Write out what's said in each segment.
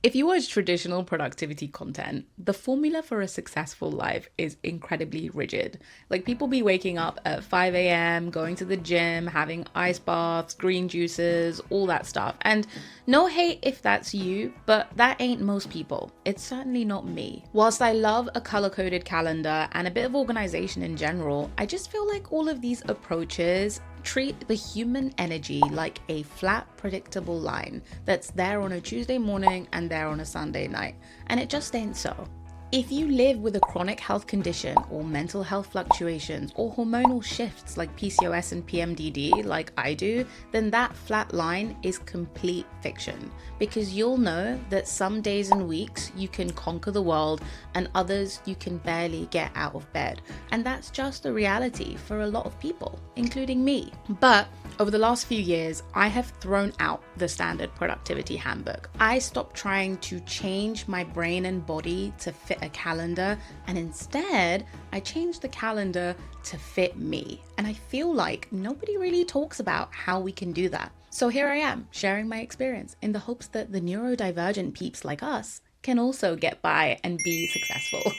If you watch traditional productivity content, the formula for a successful life is incredibly rigid. Like people be waking up at 5 a.m., going to the gym, having ice baths, green juices, all that stuff. And no hate if that's you, but that ain't most people. It's certainly not me. Whilst I love a color-coded calendar and a bit of organization in general, I just feel like all of these approaches treat the human energy like a flat, predictable line that's there on a Tuesday morning and there on a Sunday night. And it just ain't so. If you live with a chronic health condition or mental health fluctuations or hormonal shifts like PCOS and PMDD like I do, then that flat line is complete fiction, because you'll know that some days and weeks you can conquer the world and others you can barely get out of bed. And that's just the reality for a lot of people, including me. But over the last few years, I have thrown out the standard productivity handbook. I stopped trying to change my brain and body to fit a calendar, and instead I changed the calendar to fit me. And I feel like nobody really talks about how we can do that. So here I am sharing my experience in the hopes that the neurodivergent peeps like us can also get by and be successful.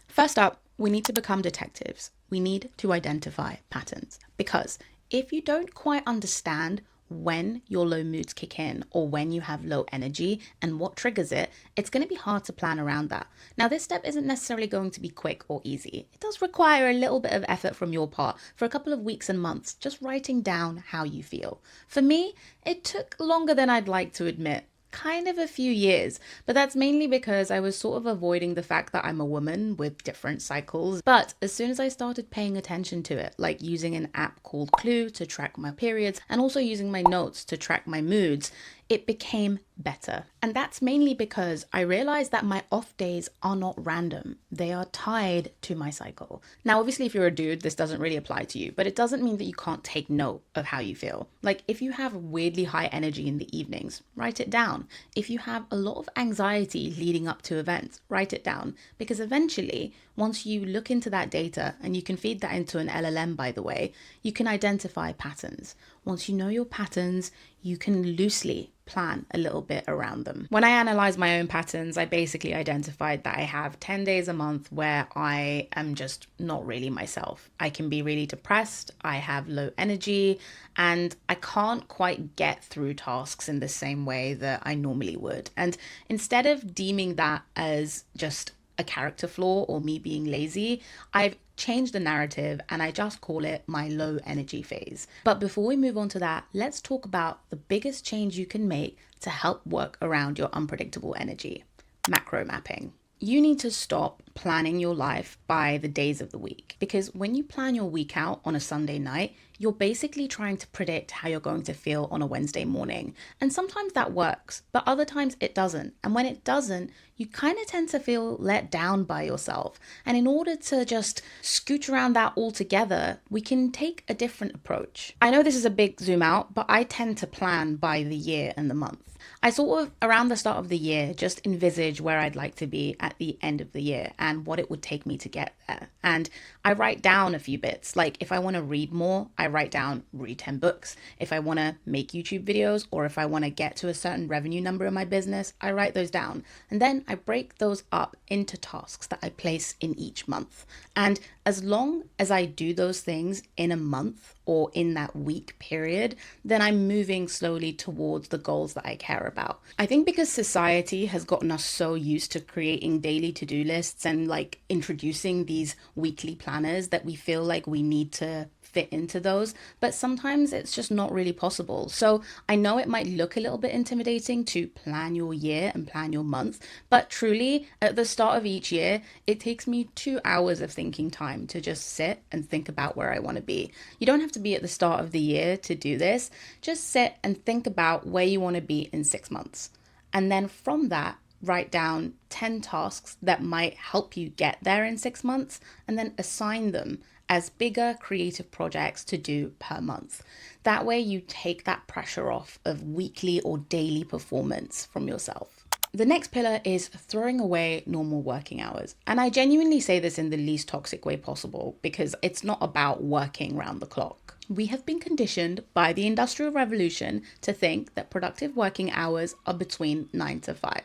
First up, we need to become detectives. We need to identify patterns, because if you don't quite understand when your low moods kick in or when you have low energy and what triggers it, it's going to be hard to plan around that. Now, this step isn't necessarily going to be quick or easy. It does require a little bit of effort from your part for a couple of weeks and months, just writing down how you feel. For me, it took longer than I'd like to admit. Kind of a few years, but that's mainly because I was sort of avoiding the fact that I'm a woman with different cycles. But as soon as I started paying attention to it, like using an app called Clue to track my periods and also using my notes to track my moods, it became better. And that's mainly because I realized that my off days are not random. They are tied to my cycle. Now, obviously, if you're a dude, this doesn't really apply to you, but it doesn't mean that you can't take note of how you feel. Like if you have weirdly high energy in the evenings, write it down. If you have a lot of anxiety leading up to events, write it down. Because eventually, once you look into that data, and you can feed that into an LLM, by the way, you can identify patterns. Once you know your patterns, you can loosely plan a little bit around them. When I analyzed my own patterns, I basically identified that I have 10 days a month where I am just not really myself. I can be really depressed, I have low energy, and I can't quite get through tasks in the same way that I normally would. And instead of deeming that as just a character flaw or me being lazy, I've changed the narrative and I just call it my low energy phase. But before we move on to that, let's talk about the biggest change you can make to help work around your unpredictable energy: macro mapping. You need to stop planning your life by the days of the week, because when you plan your week out on a Sunday night, you're basically trying to predict how you're going to feel on a Wednesday morning. And sometimes that works, but other times it doesn't. And when it doesn't, you kind of tend to feel let down by yourself. And in order to just scooch around that altogether, we can take a different approach. I know this is a big zoom out, but I tend to plan by the year and the month. I sort of, around the start of the year, just envisage where I'd like to be at the end of the year and what it would take me to get there. And I write down a few bits. Like if I want to read more, I write down read 10 books. If I want to make YouTube videos, or if I want to get to a certain revenue number in my business, I write those down. And then I break those up into tasks that I place in each month. And as long as I do those things in a month or in that week period, then I'm moving slowly towards the goals that I care about. I think because society has gotten us so used to creating daily to-do lists and like introducing these weekly planners that we feel like we need to fit into those, but sometimes it's just not really possible. So I know it might look a little bit intimidating to plan your year and plan your month, but truly at the start of each year, it takes me 2 hours of thinking time to just sit and think about where I want to be. You don't have to be at the start of the year to do this. Just sit and think about where you want to be in 6 months. And then from that, write down 10 tasks that might help you get there in 6 months, and then assign them as bigger creative projects to do per month. That way you take that pressure off of weekly or daily performance from yourself. The next pillar is throwing away normal working hours. And I genuinely say this in the least toxic way possible, because it's not about working round the clock. We have been conditioned by the Industrial Revolution to think that productive working hours are between 9 to 5.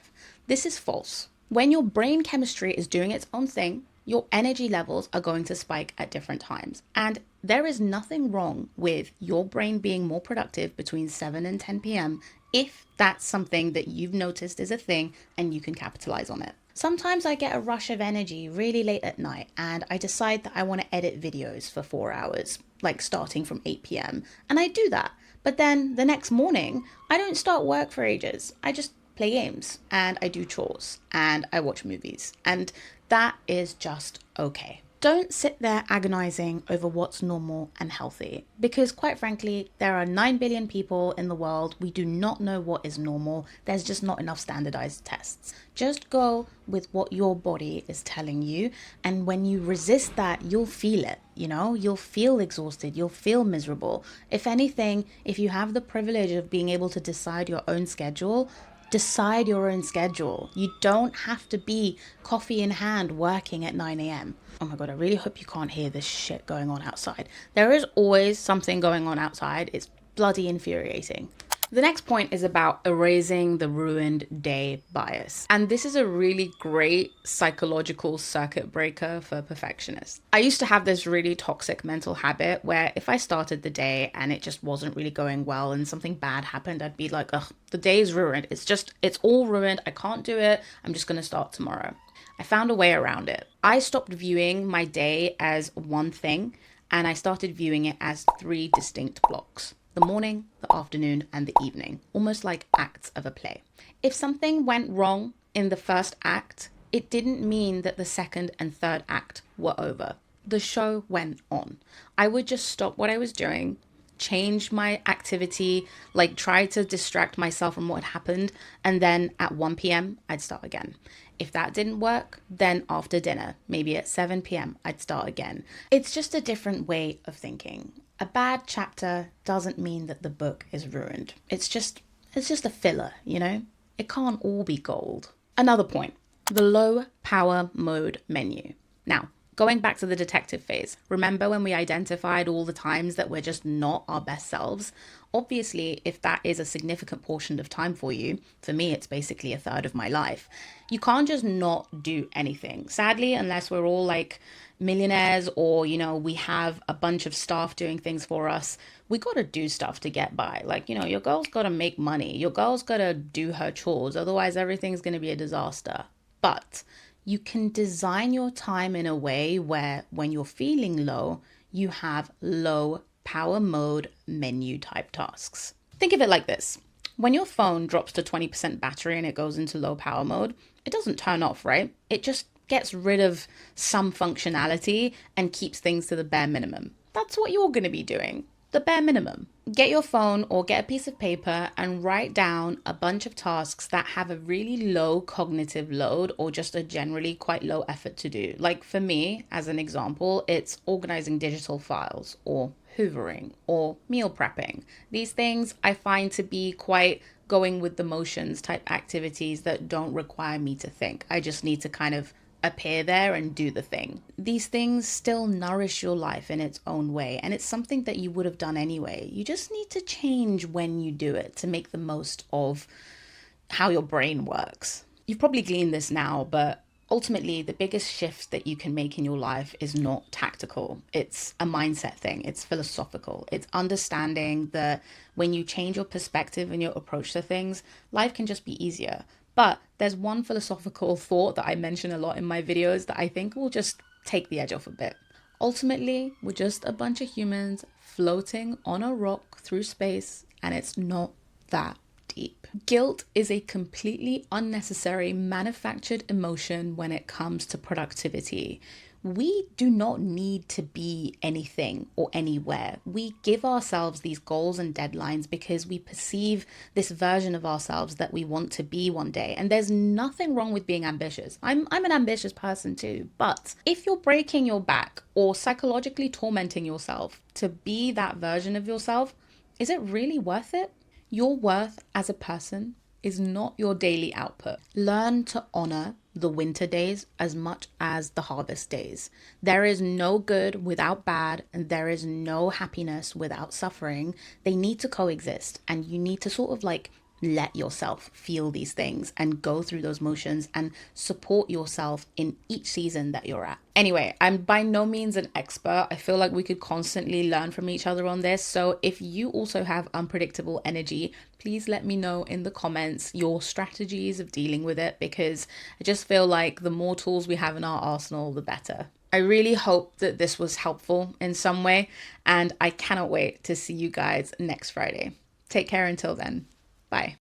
This is false. When your brain chemistry is doing its own thing, your energy levels are going to spike at different times. And there is nothing wrong with your brain being more productive between 7 and 10 p.m. if that's something that you've noticed is a thing and you can capitalize on it. Sometimes I get a rush of energy really late at night and I decide that I want to edit videos for 4 hours, like starting from 8 p.m. And I do that. But then the next morning, I don't start work for ages. I just play games and I do chores and I watch movies. And that is just okay. Don't sit there agonizing over what's normal and healthy because, quite frankly, there are 9 billion people in the world. We do not know what is normal. There's just not enough standardized tests. Just go with what your body is telling you. And when you resist that, you'll feel it. You'll feel exhausted. You'll feel miserable. If anything, if you have the privilege of being able to decide your own schedule, decide your own schedule. You don't have to be coffee in hand working at 9 a.m. Oh my God, I really hope you can't hear this shit going on outside. There is always something going on outside. It's bloody infuriating. The next point is about erasing the ruined day bias. And this is a really great psychological circuit breaker for perfectionists. I used to have this really toxic mental habit where if I started the day and it just wasn't really going well and something bad happened, I'd be like, ugh, the day is ruined. It's all ruined. I can't do it. I'm just going to start tomorrow. I found a way around it. I stopped viewing my day as one thing and I started viewing it as 3 distinct blocks. The morning, the afternoon, and the evening, almost like acts of a play. If something went wrong in the first act, it didn't mean that the second and third act were over. The show went on. I would just stop what I was doing, change my activity, like try to distract myself from what happened, and then at 1 p.m., I'd start again. If that didn't work, then after dinner, maybe at 7 p.m., I'd start again. It's just a different way of thinking. A bad chapter doesn't mean that the book is ruined. It's just a filler, It can't all be gold. Another point, the low power mode menu. Now, going back to the detective phase, remember when we identified all the times that we're just not our best selves? Obviously, if that is a significant portion of time for you, for me, it's basically a third of my life. You can't just not do anything. Sadly, unless we're all like millionaires or, we have a bunch of staff doing things for us, we got to do stuff to get by. Like, your girl's got to make money. Your girl's got to do her chores. Otherwise, everything's going to be a disaster. But you can design your time in a way where when you're feeling low, you have low power mode menu type tasks. Think of it like this. When your phone drops to 20% battery and it goes into low power mode, it doesn't turn off, right? It just gets rid of some functionality and keeps things to the bare minimum. That's what you're going to be doing. The bare minimum. Get your phone or get a piece of paper and write down a bunch of tasks that have a really low cognitive load or just a generally quite low effort to do. Like for me, as an example, it's organizing digital files or hoovering or meal prepping. These things I find to be quite going with the motions type activities that don't require me to think. I just need to kind of appear there and do the thing. These things still nourish your life in its own way, and it's something that you would have done anyway. You just need to change when you do it to make the most of how your brain works. You've probably gleaned this now, but ultimately the biggest shift that you can make in your life is not tactical. It's a mindset thing. It's philosophical. It's understanding that when you change your perspective and your approach to things, life can just be easier. But there's one philosophical thought that I mention a lot in my videos that I think will just take the edge off a bit. Ultimately, we're just a bunch of humans floating on a rock through space, and it's not that deep. Guilt is a completely unnecessary manufactured emotion when it comes to productivity. We do not need to be anything or anywhere. We give ourselves these goals and deadlines because we perceive this version of ourselves that we want to be one day. And there's nothing wrong with being ambitious. I'm an ambitious person too. But if you're breaking your back or psychologically tormenting yourself to be that version of yourself, is it really worth it? Your worth as a person is not your daily output. Learn to honor the winter days as much as the harvest days. There is no good without bad, and there is no happiness without suffering. They need to coexist, and you need to sort of like let yourself feel these things and go through those motions and support yourself in each season that you're at. Anyway, I'm by no means an expert. I feel like we could constantly learn from each other on this. So if you also have unpredictable energy, please let me know in the comments your strategies of dealing with it, because I just feel like the more tools we have in our arsenal, the better. I really hope that this was helpful in some way, and I cannot wait to see you guys next Friday. Take care until then. Bye.